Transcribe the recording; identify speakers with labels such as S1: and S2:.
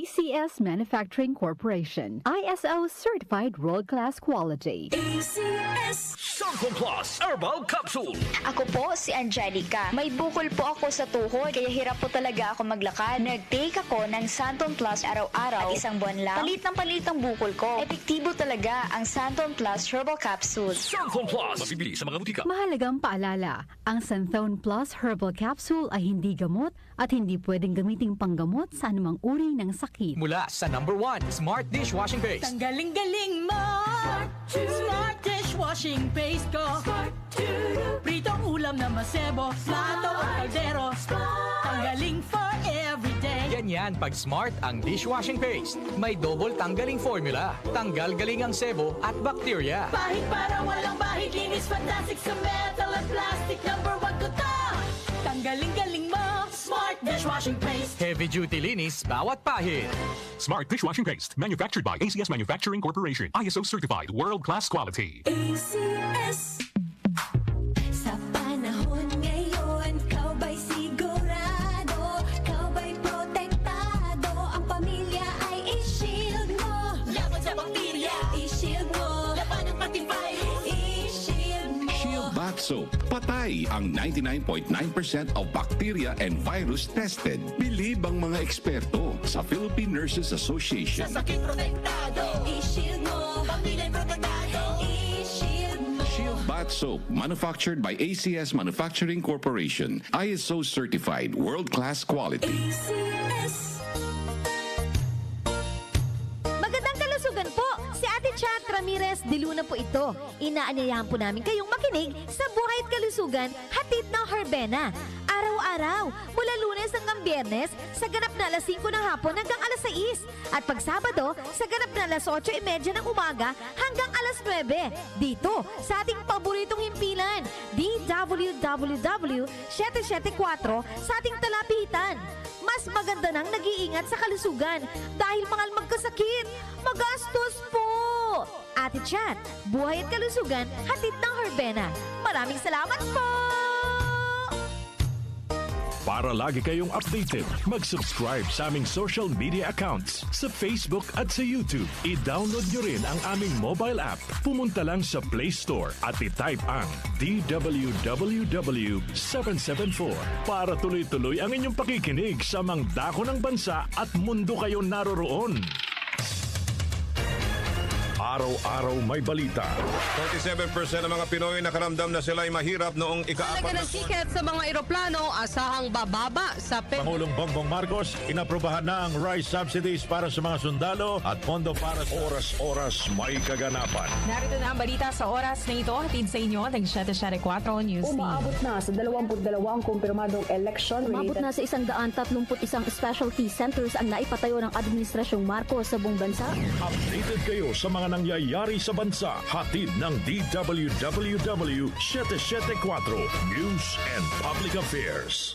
S1: ACS Manufacturing Corporation. ISO certified world-class quality.
S2: ACS
S3: Santon Plus Herbal Capsule.
S4: Ako po si Angelica. May bukol po ako sa tuhod, kaya hirap po talaga ako maglakad. Nag-take ako ng Santon Plus araw-araw at isang buwan lang. Palit ang bukol ko. Epektibo talaga ang Santon Plus Herbal Capsule.
S3: Santon Plus. Mabibili sa mga butika.
S1: Mahalagang paalala, ang Santhone Plus Herbal Capsule ay hindi gamot at hindi pwedeng gamiting panggamot sa anumang uri ng sakit.
S5: Mula sa #1 Smart Dishwashing Paste.
S2: Tanggaling-galing mo. Smart dishwashing paste ko. Pritong ulam na masebo. Plato o kaldero. Tanggaling for everyday.
S5: Ganyan pag Smart ang dishwashing paste. May double tanggaling formula. Tanggal galing ang sebo at bakterya.
S2: Bahid para walang bahid. Linis fantastic sa metal at plastic. #1 ko to. Tanggaling-galing mo. Smart dishwashing paste.
S5: Heavy duty linis bawat pahid.
S6: Smart Dishwashing Paste, manufactured by ACS Manufacturing Corporation. ISO certified, world-class quality.
S2: ACS. Sa panahon ngayon, kau ba'y sigurado? Kau ba'y protektado? Ang pamilya ay i-shield mo. Laban sa bakterya, i-shield mo. Laban ng pati virus, i-shield mo.
S7: Shield Bath Soap. Patay ang 99.9% of bacteria and virus tested. Believe ang mga eksperto sa Philippine Nurses Association.
S2: Sa sakit protektado, i-shield mo. Pamilya protektado, i-shield mo.
S7: Shield Bath Soap, manufactured by ACS Manufacturing Corporation. ISO certified, world-class quality.
S2: ACS.
S8: Magandang kalusugan po! Si Ate Chat Ramirez de Luna po ito. Inaanyayahan po namin kayong makinig sa Buhay at Kalusugan, hatid ng Herbena. Araw-araw, mula Lunes hanggang Biyernes, sa ganap na alas 5 ng hapon hanggang alas 6. At pag Sabado, sa ganap na alas 8:30 ng umaga hanggang alas 9. Dito, sa ating paboritong himpilan, DWWW 774 sa ating talapitan. Mas maganda nang nag-iingat sa kalusugan dahil mahal magkasakit. Magastos po! Ate Chat, Buhay at Kalusugan, hatid ng Herbena. Maraming salamat po!
S6: Para lagi kayong updated, mag-subscribe sa aming social media accounts sa Facebook at sa YouTube. I-download nyo rin ang aming mobile app. Pumunta lang sa Play Store at i-type ang DWWW 774 para tuloy-tuloy ang inyong pakikinig sa mga dako ng bansa at mundo kayo naroroon. Araw-araw may balita.
S9: 47% ng mga Pinoy nakaramdam na sila'y mahirap noong ika-4
S10: Talaga ng tiket sa mga eroplano, asahang bababa sa
S11: Pangulong Bongbong Marcos, inaprubahan na ang rice subsidies para sa mga sundalo at pondo para sa
S6: Oras-oras may kaganapan.
S10: Narito na ang balita sa oras na ito, hatid sa inyo ng 774 News Team.
S12: Umaabot na sa 22 ang kumpirmadong election.
S8: Umabot na sa 131 specialty centers ang naipatayo ng Administrasyong Marcos sa buong bansa.
S6: Updated kayo sa mga nangyayari sa bansa. Hatid ng DWWW 774 News and Public Affairs.